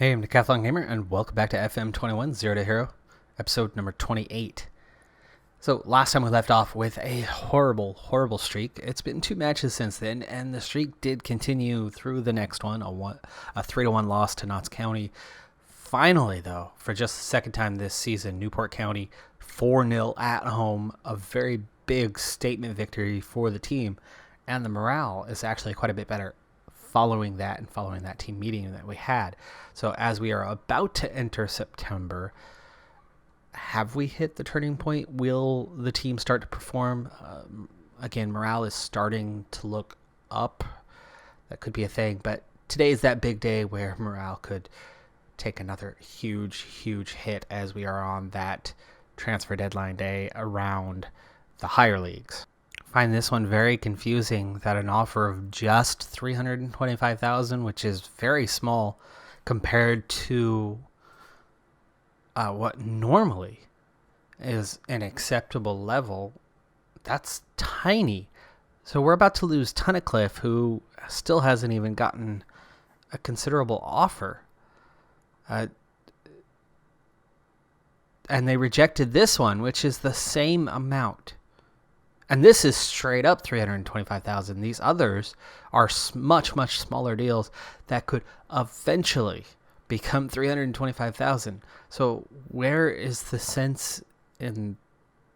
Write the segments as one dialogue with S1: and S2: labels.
S1: Hey, I'm Decathlon Gamer, and welcome back to FM21 Zero to Hero, episode number 28. So, last time we left off with a horrible streak. It's been 2 matches since then, and the streak did continue through the next one, a 3-1 loss to Notts County. Finally, though, for just the second time this season, Newport County 4-0 at home, a very big statement victory for the team, and the morale is actually quite a bit better following that team meeting that we had. So as we are about to enter September, have we hit the turning point? Will the team start to perform? Again, morale is starting to look up. That could be a thing, but today is that big day where morale could take another huge hit as we are on that transfer deadline day around the higher leagues. Find this one very confusing, that an offer of just $325,000, which is very small compared to what normally is an acceptable level, that's tiny. So we're about to lose Tunnicliffe, who still hasn't even gotten a considerable offer. And they rejected this one, which is the same amount. And this is straight up $325,000. These others are much smaller deals that could eventually become $325,000. So where is the sense in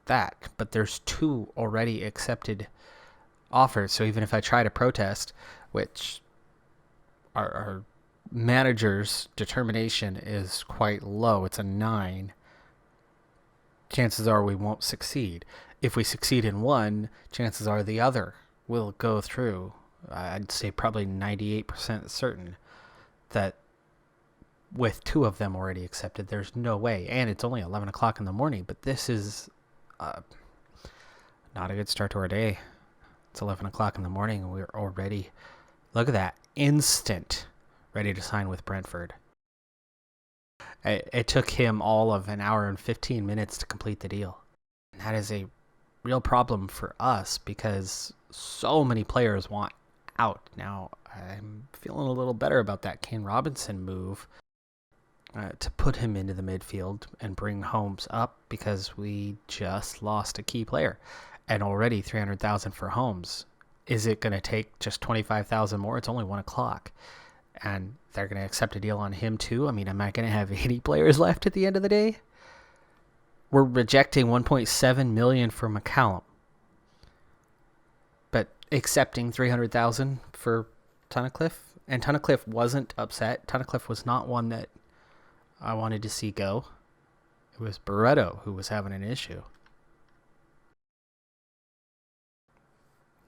S1: that? But there's 2 already accepted offers. So even if I try to protest, which our manager's determination is quite low, it's a 9, chances are we won't succeed. If we succeed in one, chances are the other will go through. I'd say probably 98% certain that with 2 of them already accepted, there's no way. And it's only 11 o'clock in the morning, but this is not a good start to our day. It's 11 o'clock in the morning and we're already, look at that, instant, ready to sign with Brentford. It took him all of an hour and 15 minutes to complete the deal. And that is a real problem for us because so many players want out. Now, I'm feeling a little better about that Kane Robinson move to put him into the midfield and bring Holmes up, because we just lost a key player and already $300,000 for Holmes. Is it going to take just $25,000 more? It's only 1 o'clock. And they're going to accept a deal on him too. I mean, am I going to have 80 players left at the end of the day? We're rejecting $1.7 million for McCallum, but accepting $300,000 for Tunnicliffe. And Tunnicliffe wasn't upset. Tunnicliffe was not one that I wanted to see go. It was Barreto who was having an issue.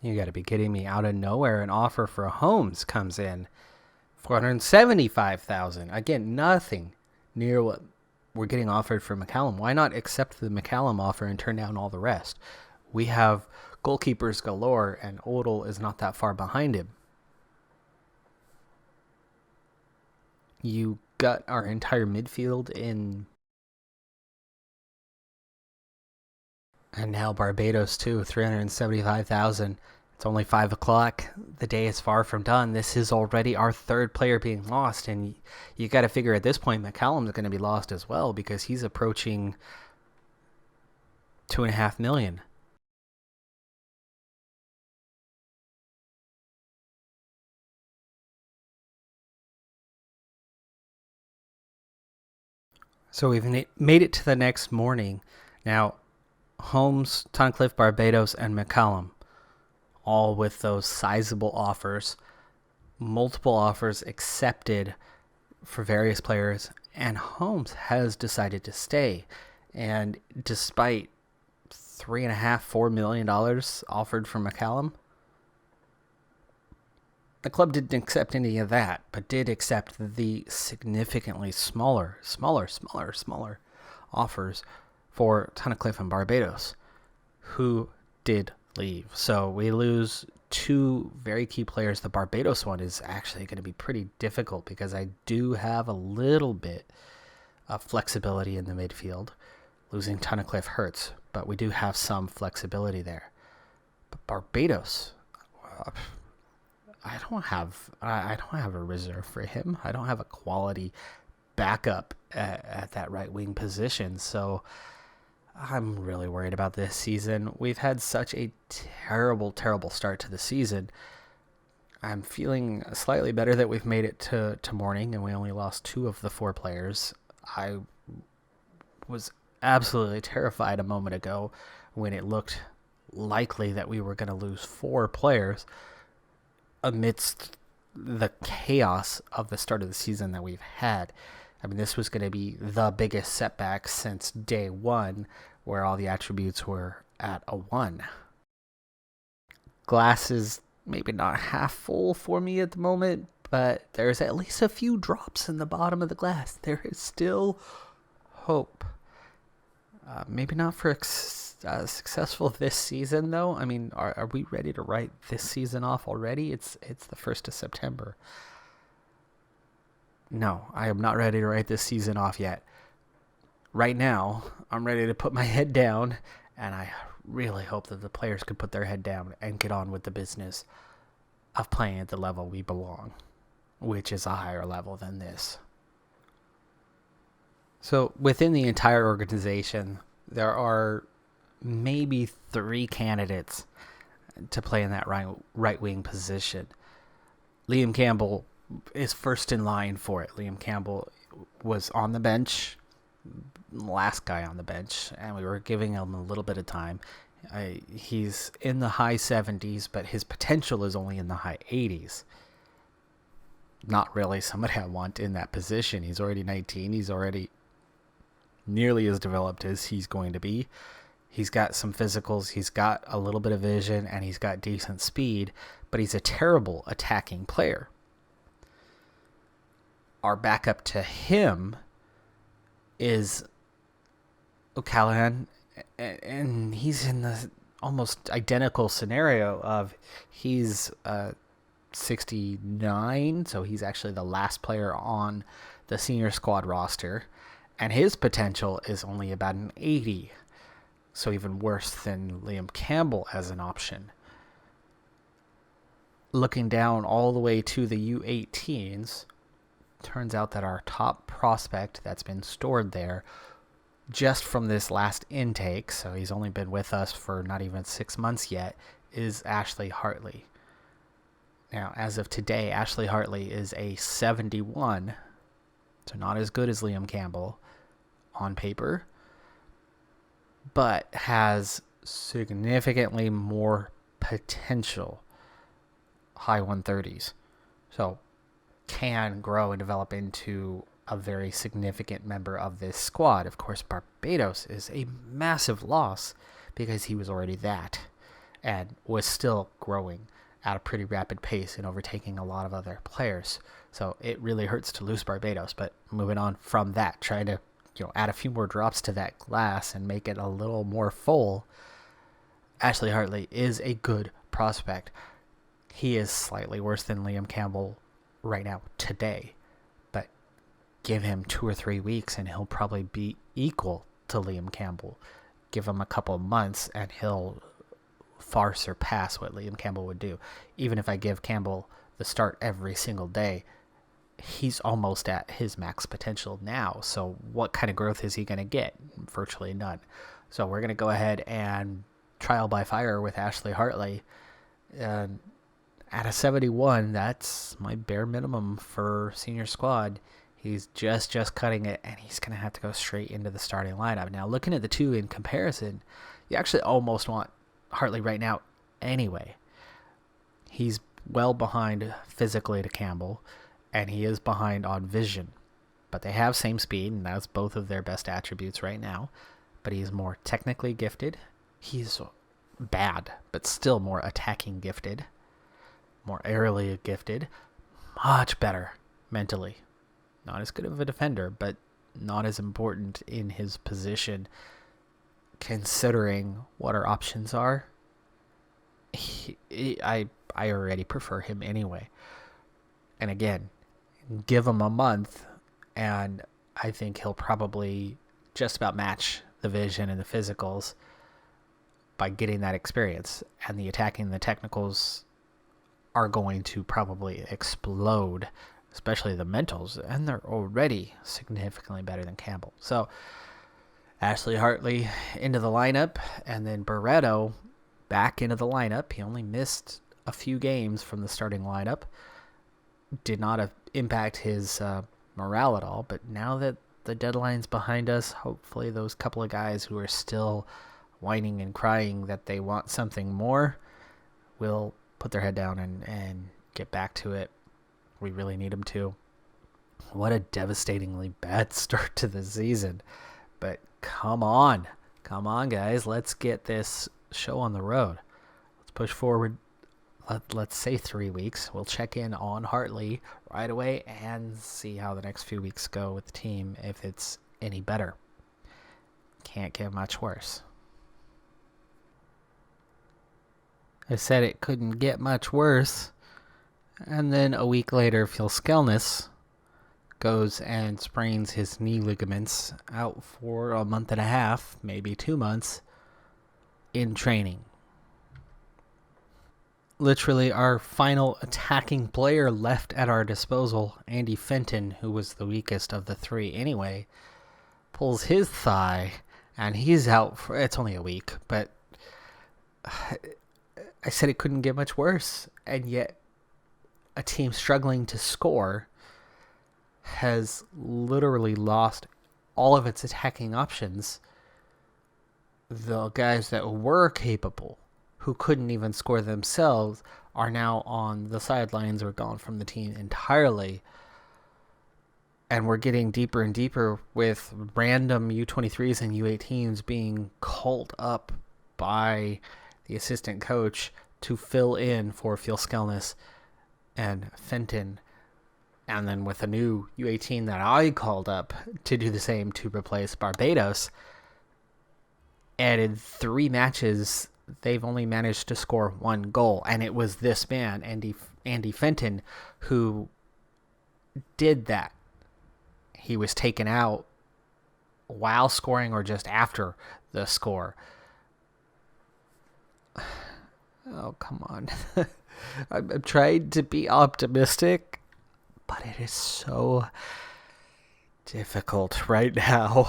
S1: You got to be kidding me! Out of nowhere, an offer for Holmes comes in, $475,000. Again, nothing near what we're getting offered for McCallum. Why not accept the McCallum offer and turn down all the rest? We have goalkeepers galore, and Odell is not that far behind him. You got our entire midfield in, and now Barbados too, $375,000. It's only 5 o'clock. The day is far from done. This is already our 3rd player being lost. And you got to figure at this point, McCallum's going to be lost as well, because he's approaching $2.5 million. So we've made it to the next morning. Now, Holmes, Tunnicliffe, Barbados, and McCallum, all with those sizable offers, multiple offers accepted for various players, and Holmes has decided to stay. And despite $3.5–4 million offered for McCallum, the club didn't accept any of that, but did accept the significantly smaller offers for Tunnicliffe and Barbados, who did leave. So we lose 2 very key players. The Barbados one is actually going to be pretty difficult because I do have a little bit of flexibility in the midfield. Losing Tunnicliffe hurts, but we do have some flexibility there. But Barbados, I don't have a reserve for him. I don't have a quality backup at that right wing position. So I'm really worried about this season. We've had such a terrible, terrible start to the season. I'm feeling slightly better that we've made it to morning and we only lost 2 of the 4 players. I was absolutely terrified a moment ago when it looked likely that we were going to lose 4 players amidst the chaos of the start of the season that we've had. I mean, this was going to be the biggest setback since day 1, where all the attributes were at a 1. Glass is maybe not half full for me at the moment, but there's at least a few drops in the bottom of the glass. There is still hope. Maybe not for successful this season, though. I mean, are we ready to write this season off already? It's the 1st of September. No, I am not ready to write this season off yet. Right now, I'm ready to put my head down, and I really hope that the players could put their head down and get on with the business of playing at the level we belong, which is a higher level than this. So within the entire organization, there are maybe 3 candidates to play in that right wing position. Liam Campbell is first in line for it. Liam Campbell was on the bench, last guy on the bench, and we were giving him a little bit of time. He's in the high 70s, but his potential is only in the high 80s. Not really somebody I want in that position. He's already 19. He's already nearly as developed as he's going to be. He's got some physicals. He's got a little bit of vision, and he's got decent speed, but he's a terrible attacking player. Our backup to him is O'Callaghan, and he's in the almost identical scenario of he's 69, so he's actually the last player on the senior squad roster, and his potential is only about an 80, so even worse than Liam Campbell as an option. Looking down all the way to the U18s, turns out that our top prospect that's been stored there just from this last intake, so he's only been with us for not even 6 months yet, is Ashley Hartley. Now, as of today, Ashley Hartley is a 71, so not as good as Liam Campbell on paper, but has significantly more potential, high 130s. So can grow and develop into a very significant member of this squad. Of course, Barbados is a massive loss because he was already that and was still growing at a pretty rapid pace and overtaking a lot of other players. So it really hurts to lose Barbados. But moving on from that, trying to add a few more drops to that glass and make it a little more full, Ashley Hartley is a good prospect. He is slightly worse than Liam Campbell right now today, but give him 2 or 3 weeks and he'll probably be equal to Liam Campbell. Give him a couple of months and he'll far surpass what Liam Campbell would do. Even if I give Campbell the start every single day, he's almost at his max potential now. So what kind of growth is he going to get? Virtually none. So we're going to go ahead and trial by fire with Ashley Hartley. And at a 71, that's my bare minimum for senior squad. He's just cutting it, and he's going to have to go straight into the starting lineup. Now, looking at the two in comparison, you actually almost want Hartley right now anyway. He's well behind physically to Campbell, and he is behind on vision. But they have same speed, and that's both of their best attributes right now. But he's more technically gifted. He's bad, but still more attacking gifted. More aerially gifted. Much better mentally. Not as good of a defender, but not as important in his position considering what our options are. I already prefer him anyway. And again, give him a month, and I think he'll probably just about match the vision and the physicals by getting that experience. And the attacking and the technicals are going to probably explode especially the mentals, and they're already significantly better than Campbell. So Ashley Hartley into the lineup, and then Barreto back into the lineup. He only missed a few games from the starting lineup. Did not impact his morale at all, but now that the deadline's behind us, hopefully those couple of guys who are still whining and crying that they want something more will put their head down and get back to it. We really need them to. What a devastatingly bad start to the season. But come on, guys. Let's get this show on the road. Let's push forward. Let's say 3 weeks. We'll check in on Hartley right away and see how the next few weeks go with the team, if it's any better. Can't get much worse. I said it couldn't get much worse. And then a week later, Phil Skelnis goes and sprains his knee ligaments, out for a month and a half, maybe 2 months, in training. Literally, our final attacking player left at our disposal, Andy Fenton, who was the weakest of the three anyway, pulls his thigh, and he's out for, it's only a week, but I said it couldn't get much worse, and yet a team struggling to score has literally lost all of its attacking options. The guys that were capable, who couldn't even score themselves, are now on the sidelines or gone from the team entirely. And we're getting deeper and deeper with random U23s and U18s being called up by the assistant coach to fill in for Phil Skelnis and Fenton. And then with a new U18 that I called up to do the same to replace Barbados, and in 3 matches, they've only managed to score 1 goal. And it was this man, Andy Fenton, who did that. He was taken out while scoring or just after the score. Oh, come on. I'm trying to be optimistic, but it is so difficult right now.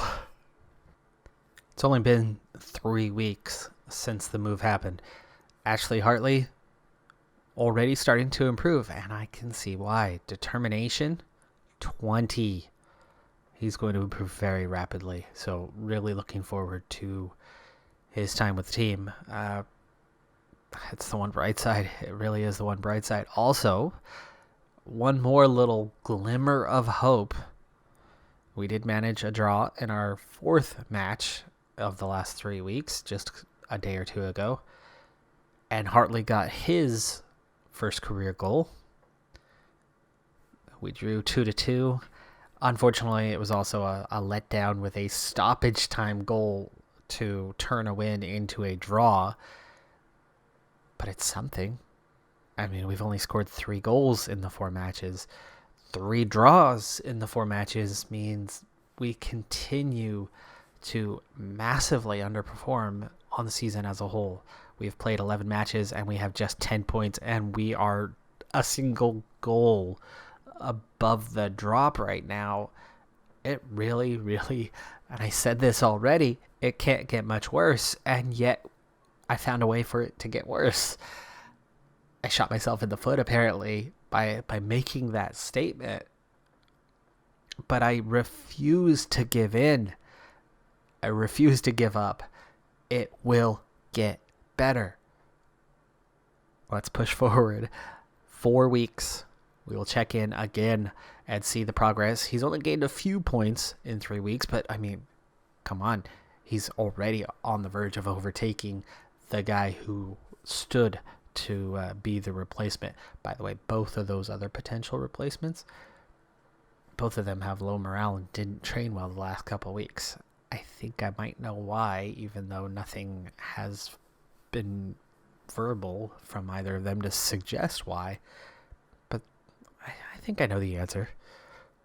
S1: It's only been 3 weeks since the move happened. Ashley Hartley already starting to improve, and I can see why. Determination, 20. He's going to improve very rapidly, so really looking forward to his time with the team. It's the one bright side. It really is the one bright side. Also, one more little glimmer of hope. We did manage a draw in our 4th match of the last 3 weeks, just a day or 2 ago. And Hartley got his first career goal. We drew 2-2. Unfortunately, it was also a letdown with a stoppage time goal to turn a win into a draw. But it's something. I mean, we've only scored 3 goals in the 4 matches. 3 draws in the 4 matches means we continue to massively underperform on the season as a whole. We've played 11 matches and we have just 10 points, and we are a single goal above the drop right now. It really, and I said this already, it can't get much worse, and yet I found a way for it to get worse. I shot myself in the foot, apparently, by making that statement. But I refuse to give in. I refuse to give up. It will get better. Let's push forward. 4 weeks. We will check in again and see the progress. He's only gained a few points in 3 weeks, but I mean, come on. He's already on the verge of overtaking the guy who stood to be the replacement. By the way, both of those other potential replacements, both of them have low morale and didn't train well the last couple of weeks. I think I might know why, even though nothing has been verbal from either of them to suggest why. But I think I know the answer.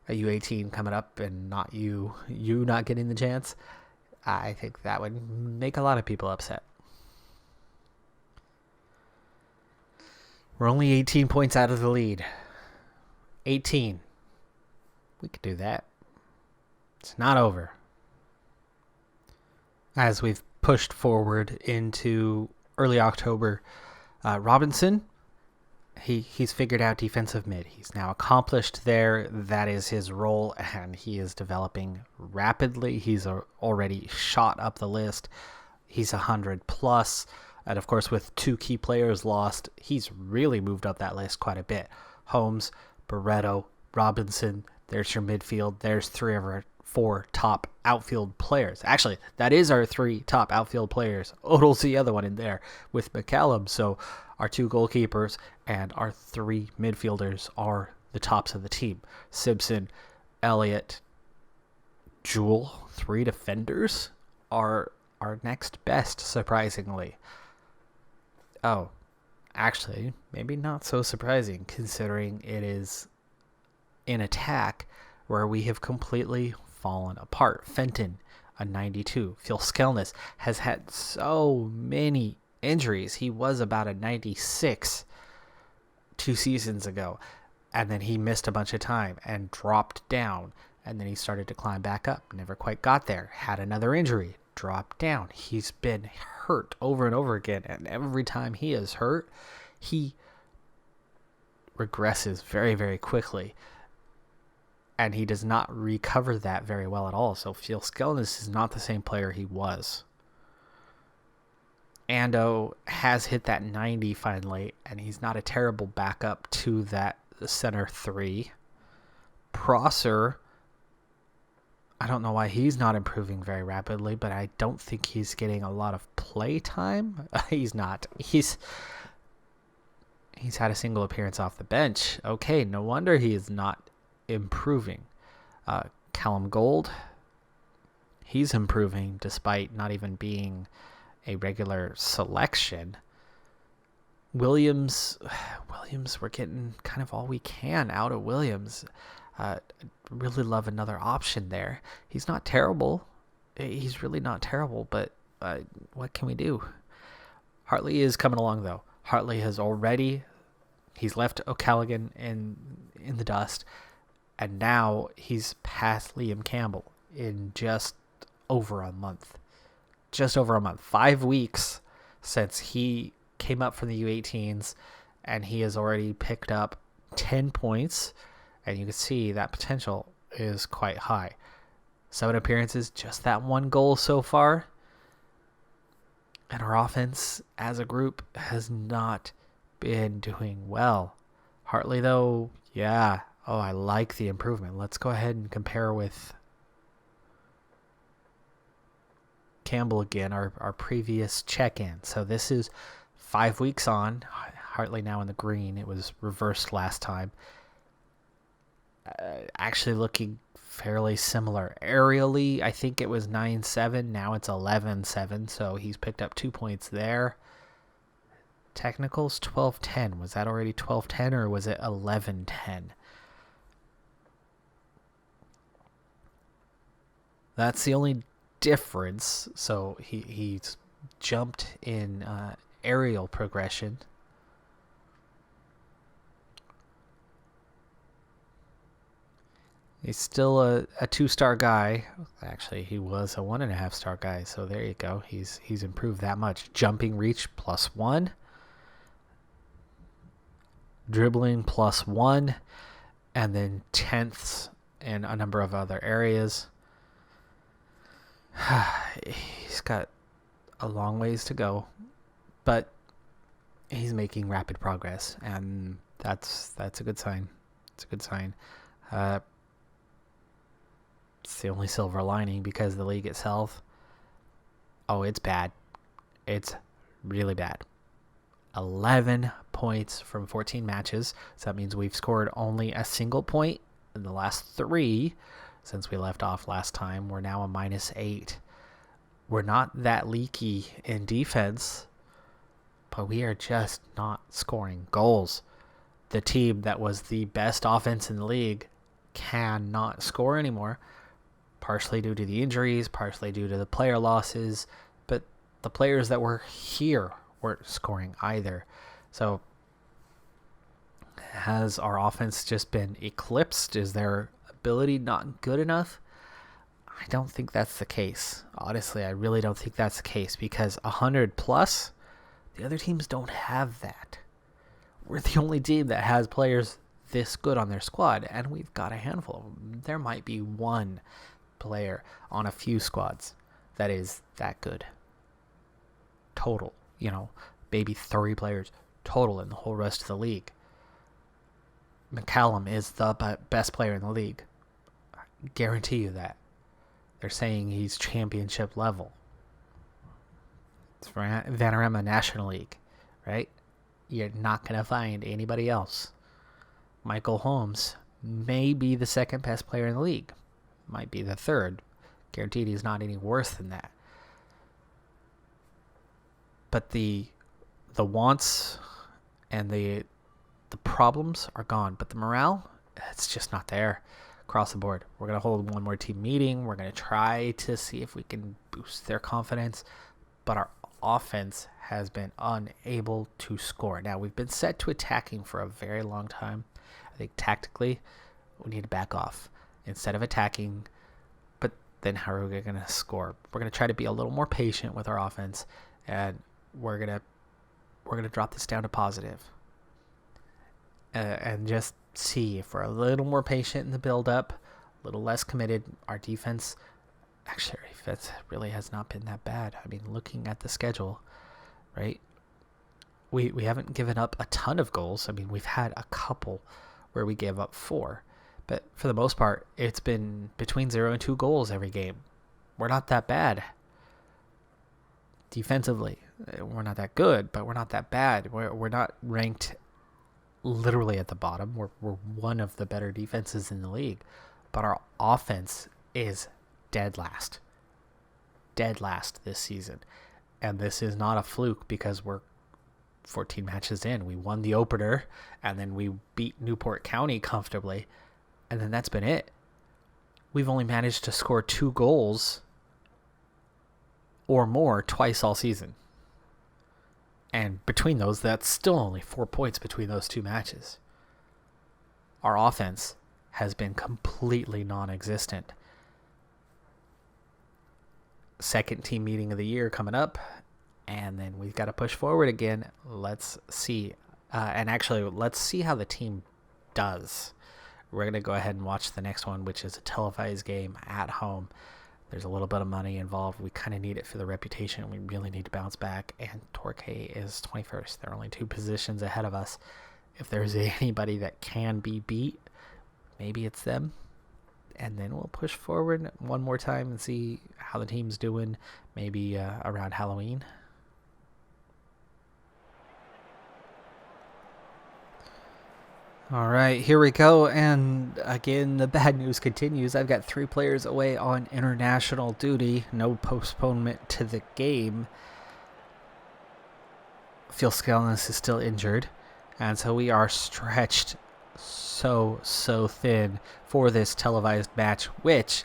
S1: A U18 coming up and not you not getting the chance. I think that would make a lot of people upset. We're only 18 points out of the lead. 18. We could do that. It's not over. As we've pushed forward into early October, Robinson, he's figured out defensive mid. He's now accomplished there. That is his role, and he is developing rapidly. He's already shot up the list. He's 100 plus. And of course, with 2 key players lost, he's really moved up that list quite a bit. Holmes, Barreto, Robinson, there's your midfield. There's 3 of our 4 top outfield players. Actually, that is our 3 top outfield players. Odell's the other one in there with McCallum. So our 2 goalkeepers and our 3 midfielders are the tops of the team. Simpson, Elliott, Jewell, 3 defenders are our next best, surprisingly. Oh, actually, maybe not so surprising, considering it is in attack where we have completely fallen apart. Fenton, a 92. Phil Skelness has had so many injuries. He was about a 96 2 seasons ago, and then he missed a bunch of time and dropped down, and then he started to climb back up. Never quite got there. Had another injury. Dropped down. He's been hurt over and over again, and every time he is hurt, he regresses very, very quickly, and he does not recover that very well at all. So Phil Skelness is not the same player he was. Ando has hit that 90 finally, and he's not a terrible backup to that center 3. Prosser, I don't know why he's not improving very rapidly, but I don't think he's getting a lot of play time. He's not. He's had a single appearance off the bench. Okay, no wonder he is not improving. Callum Gold, he's improving despite not even being a regular selection. Williams, we're getting kind of all we can out of Williams. Really love another option there. He's not terrible. He's really not terrible, but what can we do? Hartley is coming along, though. Hartley has he's left O'Callaghan in the dust, and now he's past Liam Campbell in just over a month. 5 weeks since he came up from the U18s, and he has already picked up 10 points, and you can see that potential is quite high. 7 appearances, just that 1 goal so far. And our offense as a group has not been doing well. Hartley, though, yeah. Oh, I like the improvement. Let's go ahead and compare with Campbell again, our previous check-in. So this is 5 weeks on. Hartley now in the green. It was reversed last time. Actually looking fairly similar. Aerially, I think it was 9-7. Now it's 11-7. So he's picked up 2 points there. Technicals 12-10. Was that already 12-10 or was it 11-10? That's the only difference. So he's jumped in aerial progression. He's still a 2-star guy. Actually, he was a 1.5-star guy. So there you go. He's improved that much. Jumping reach +1. Dribbling +1. And then 10ths in a number of other areas. He's got a long ways to go, but he's making rapid progress, and that's a good sign. It's a good sign. It's the only silver lining because the league itself, it's bad. It's really bad. 11 points from 14 matches. So that means we've scored only a single point in the last 3 since we left off last time. We're now a -8. We're not that leaky in defense, but we are just not scoring goals. The team that was the best offense in the league cannot score anymore, partially due to the injuries, partially due to the player losses, but the players that were here weren't scoring either. So Has our offense just been eclipsed? Is their ability not good enough? I don't think that's the case. Honestly, I really don't think that's the case, because 100 plus, the other teams don't have that. We're the only team that has players this good on their squad, and we've got a handful of them. There might be one player on a few squads that is that good. Total, maybe 3 players total in the whole rest of the league. McCallum is the best player in the league. I guarantee you that. They're saying he's championship level. It's Vanarama National League, right? You're not going to find anybody else. Michael Holmes may be the second best player in the league. Might be the third. Guaranteed he's not any worse than that. But the wants and the problems are gone. But the morale, it's just not there across the board. We're going to hold one more team meeting. We're going to try to see if we can boost their confidence. But our offense has been unable to score. Now, we've been set to attacking for a very long time. I think tactically, we need to back off. Instead of attacking, but then how are we going to score? We're going to try to be a little more patient with our offense, and we're going to drop this down to positive. And just see if we're a little more patient in the build-up, a little less committed. Our defense really has not been that bad. I mean, looking at the schedule, right? We haven't given up a ton of goals. I mean, we've had a couple where we gave up 4. But for the most part, it's been between 0 and 2 goals every game. We're not that bad. Defensively, we're not that good, but we're not that bad. We're not ranked literally at the bottom. We're one of the better defenses in the league. But our offense is dead last. Dead last this season. And this is not a fluke, because we're 14 matches in. We won the opener, and then we beat Newport County comfortably. And then that's been it. We've only managed to score 2 goals or more twice all season. And between those, that's still only 4 points between those 2 matches. Our offense has been completely non-existent. Second team meeting of the year coming up, and then we've got to push forward again. Let's see. Let's see how the team does. We're going to go ahead and watch the next one, which is a televised game at home. There's a little bit of money involved. We kind of need it for the reputation. We really need to bounce back. And Torquay is 21st. They're only 2 positions ahead of us. If there's anybody that can be beat, maybe it's them. And then we'll push forward one more time and see how the team's doing, maybe around Halloween. All right, here we go. And again, the bad news continues. I've got 3 players away on international duty. No postponement to the game. Phil Skelnis is still injured. And so we are stretched so thin for this televised match, which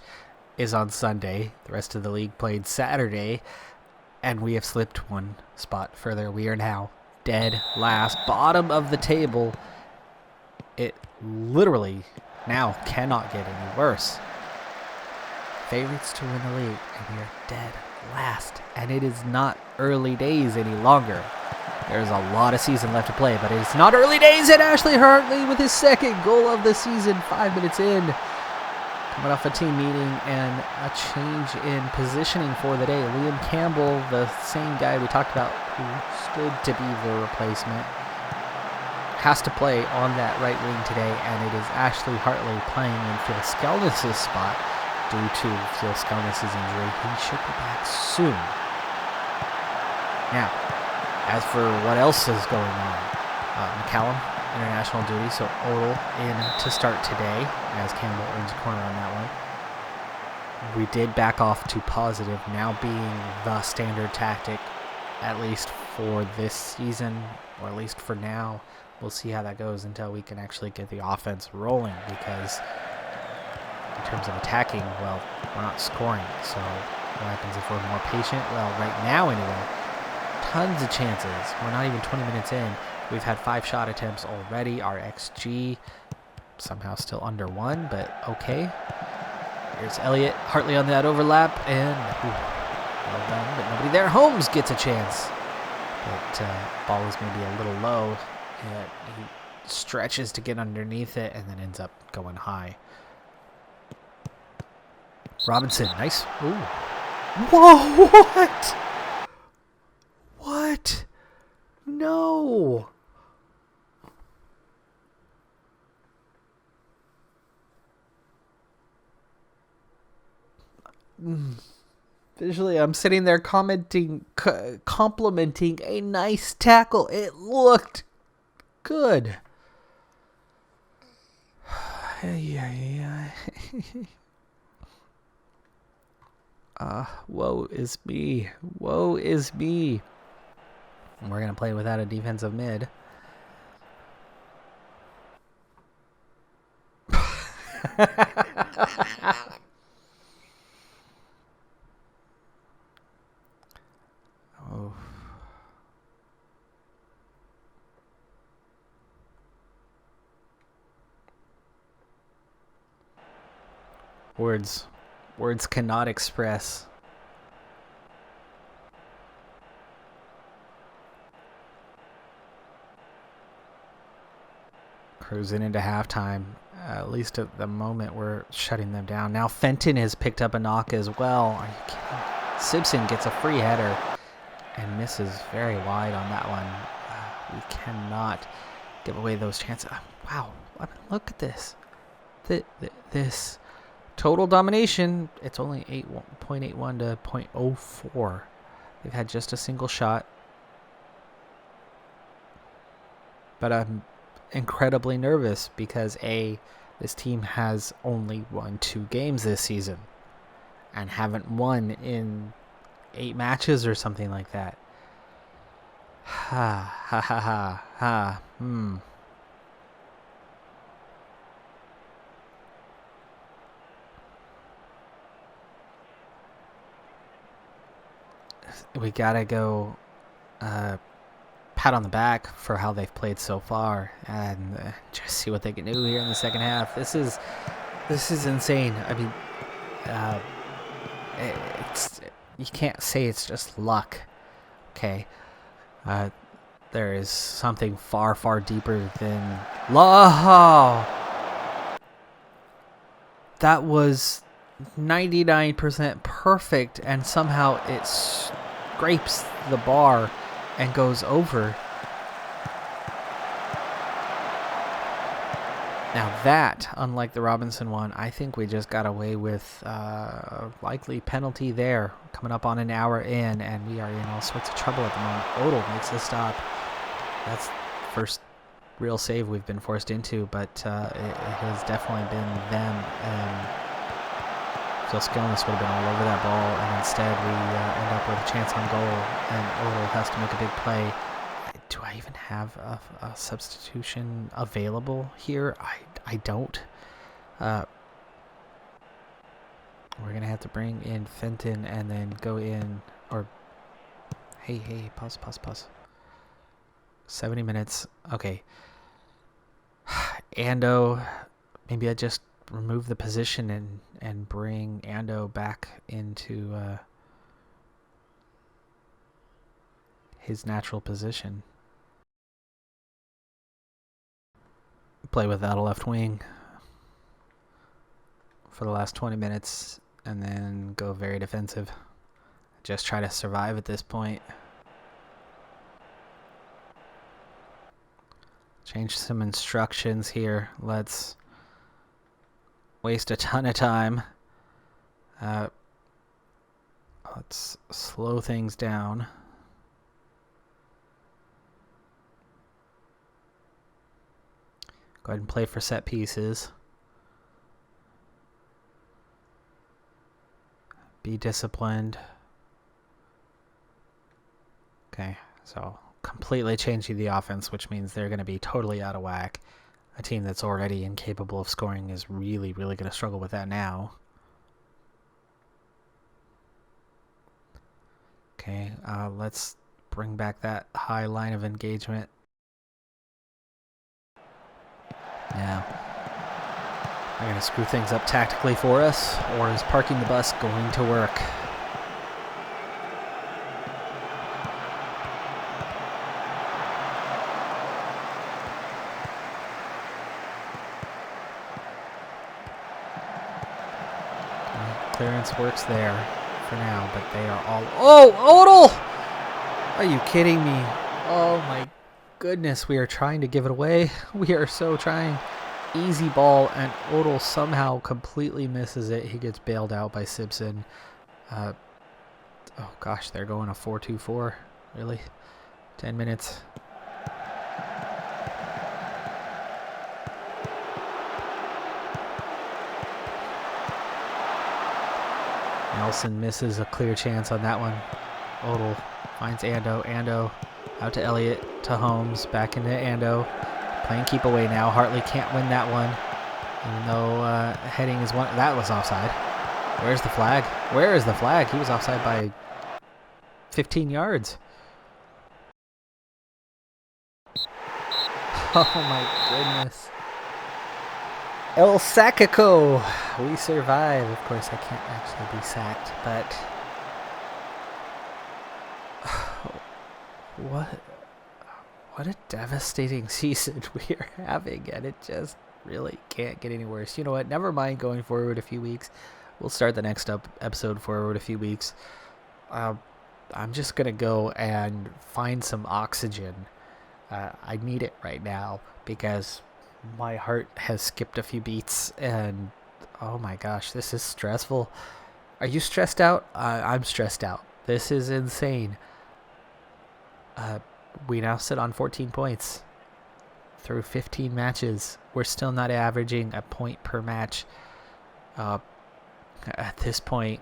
S1: is on Sunday. The rest of the league played Saturday. And we have slipped 1 spot further. We are now dead last, bottom of the table. It literally now cannot get any worse. Favorites to win the league, and we are dead last. And it is not early days any longer. There's a lot of season left to play, but it's not early days. And Ashley Hartley with his 2nd goal of the season, 5 minutes in. Coming off a team meeting and a change in positioning for the day. Liam Campbell, the same guy we talked about who stood to be the replacement, has to play on that right wing today, and it is Ashley Hartley playing in Phil Skelnis' spot due to Phil Skelnis' injury. He should be back soon. Now, as for what else is going on, McCallum, international duty, so Odell in to start today, as Campbell earns a corner on that one. We did back off to positive, now being the standard tactic, at least for this season, or at least for now. We'll see how that goes until we can actually get the offense rolling, because in terms of attacking, well, we're not scoring. So what happens if we're more patient? Well, right now anyway, tons of chances. We're not even 20 minutes in, We've had 5 shot attempts already. Our XG somehow still under 1, but okay. Here's Elliott, Hartley on that overlap, and well done, but nobody there. Holmes gets a chance, but ball is maybe a little low. And he stretches to get underneath it and then ends up going high. Robinson, nice. Ooh. Whoa, what? What? No. Visually, I'm sitting there complimenting a nice tackle. It looked good. Woe is me. Woe is me. And we're going to play without a defensive mid. Oh. Words cannot express. Cruising into halftime. At least at the moment, we're shutting them down. Now Fenton has picked up a knock as well. Are you kidding? Simpson gets a free header and misses very wide on that one. We cannot give away those chances. Wow. I mean, look at this. This total domination, it's only 0.81 to 0.04. They've had just a single shot. But I'm incredibly nervous because this team has only won 2 games this season and haven't won in 8 matches or something like that. We gotta go pat on the back for how they've played so far and just see what they can do here in the second half. This is insane. I mean, you can't say it's just luck. Okay, there is something far, far deeper than luck. That was 99% perfect, and somehow it scrapes the bar and goes over. Now that, unlike the Robinson one, I think we just got away with likely penalty there. Coming up on an hour in, and we are in all sorts of trouble at the moment. Odell makes the stop. That's the first real save we've been forced into, but it has definitely been them. Phil Skillness would have been all over that ball, and instead we end up with a chance on goal, and Odell has to make a big play. Do I even have a substitution available here? I don't. We're going to have to bring in Fenton and then go in, or, hey, pause. 70 minutes. Okay. Ando, maybe I just remove the position and bring Ando back into his natural position. Play without a left wing for the last 20 minutes and then go very defensive. Just try to survive at this point. Change some instructions here. Let's waste a ton of time. Let's slow things down. Go ahead and play for set pieces. Be disciplined. Okay, so completely changing the offense, which means they're going to be totally out of whack. A team that's already incapable of scoring is really, really going to struggle with that now. Okay, let's bring back that high line of engagement. They're going to screw things up tactically for us, or is parking the bus going to work? Clearance works there for now, but they are all... Oh, Odell! Are you kidding me? Oh my goodness, we are trying to give it away. We are so trying. Easy ball, and Odell somehow completely misses it. He gets bailed out by Simpson. Oh gosh, they're going a 4-2-4. Really? 10 minutes. Nelson misses a clear chance on that one. Odell finds Ando. Ando out to Elliott, to Holmes, back into Ando. Playing keep away now. Hartley can't win that one. Even though heading is one. That was offside. Where's the flag? Where is the flag? He was offside by 15 yards. Oh my goodness. El Sacico. We survive. Of course, I can't actually be sacked, but what a devastating season we are having, and it just really can't get any worse. You know what? Never mind going forward a few weeks. We'll start the next episode forward a few weeks. I'm just going to go and find some oxygen. I need it right now because my heart has skipped a few beats, and oh my gosh, this is stressful. Are you stressed out? I'm stressed out. This is insane. We now sit on 14 points through 15 matches. We're still not averaging a point per match. At this point,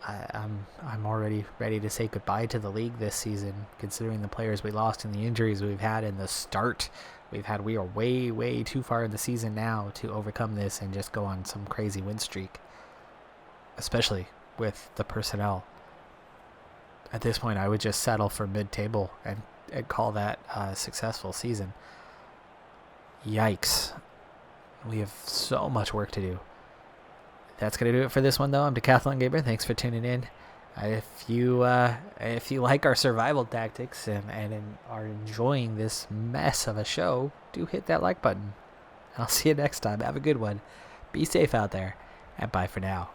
S1: I'm already ready to say goodbye to the league this season, considering the players we lost and the injuries we've had in the start. We are way too far in the season now to overcome this and just go on some crazy win streak, especially with the personnel. At this point, I would just settle for mid-table and call that a successful season. Yikes. We have so much work to do. That's going to do it for this one, though. I'm Decathlon Gamer. Thanks for tuning in. If you like our survival tactics and are enjoying this mess of a show, do hit that like button. I'll see you next time. Have a good one. Be safe out there, and bye for now.